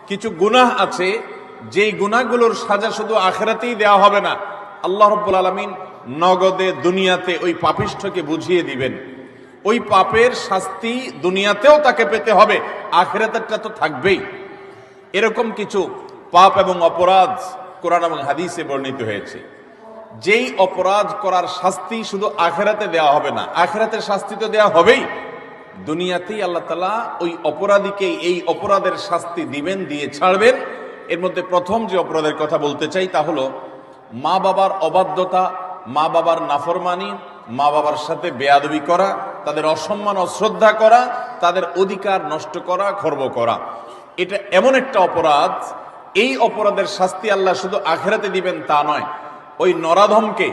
কিছু গুনাহ আছে যেই গুনাহগুলোর সাজা শুধু আখিরাতেই দেওয়া হবে না, আল্লাহ রাব্বুল আলামিন নগদে দুনিয়াতে ওই পাপিষ্ঠকে বুঝিয়ে দিবেন। ওই পাপের শাস্তি দুনিয়াতেও তাকে পেতে হবে, আখিরাতেরটা তো থাকবেই। এরকম কিছু পাপ এবং অপরাধ কোরআন এবং হাদিসে বর্ণিত হয়েছে। যেই অপরাধ করার শাস্তি শুধু আখিরাতে দেওয়া হবে না, আখিরাতের শাস্তি তো দেওয়া হবেই, দুনিয়াতেই আল্লাহ তাআলা ওই অপরাধীকে এই অপরাধের শাস্তি দিবেন, দিয়ে ছাড়বেন। এর মধ্যে প্রথম যে অপরাধের কথা বলতে চাই তা হলো মা বাবার অবাধ্যতা, মা বাবার নাফরমানি, মা বাবার সাথে বেয়াদবি করা, তাদের অসম্মান অশ্রদ্ধা করা, তাদের অধিকার নষ্ট করা, খর্ব করা। এটা এমন একটা অপরাধ, এই অপরাধের শাস্তি আল্লাহ শুধু আখিরাতে দিবেন তা নয়, ওই নরাধমকে,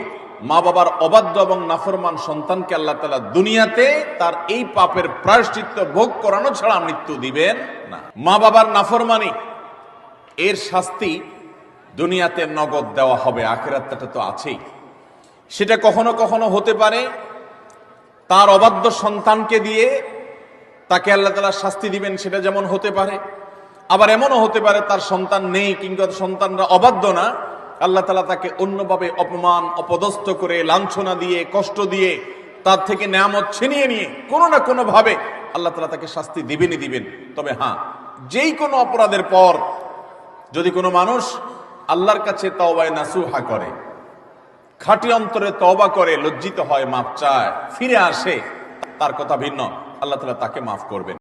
মা বাবার অবাধ্য এবং নাফরমান সন্তানকে আল্লাহ তাআলা দুনিয়াতে তার এই পাপের প্রায়শ্চিত্ত ভোগ করানো ছাড়া মৃত্যু দিবেন না। মা বাবার নাফরমানি এর শাস্তি দুনিয়াতে নগদ দেওয়া হবে, আখিরাতটা তো আছেই। সেটা কখনো কখনো হতে পারে তার অবাধ্য সন্তানকে দিয়ে তাকে আল্লাহ তাআলা শাস্তি দিবেন, সেটা যেমন হতে পারে। আবার এমনও হতে পারে তার সন্তান নেই কিংবা সন্তানরা অবাধ্য না, আল্লাহ তাআলা তাকে অন্যভাবে অপমান অপদস্থ করে, লাঞ্ছনা দিয়ে, কষ্ট দিয়ে, তার থেকে নেয়ামত ছিনিয়ে নিয়ে কোনো না কোনো ভাবে আল্লাহ তাআলা তাকে শাস্তি দিবেনই দিবেন। তবে হ্যাঁ, যেই কোনো অপরাধের পর যদি কোনো মানুষ আল্লাহর কাছে তওবায়ে নাসুহা করে, খাঁটি অন্তরে তওবা করে, লজ্জিত হয়, মাফ চায়, ফিরে আসে, তার কথা ভিন্ন, আল্লাহ তাআলা তাকে মাফ করবেন।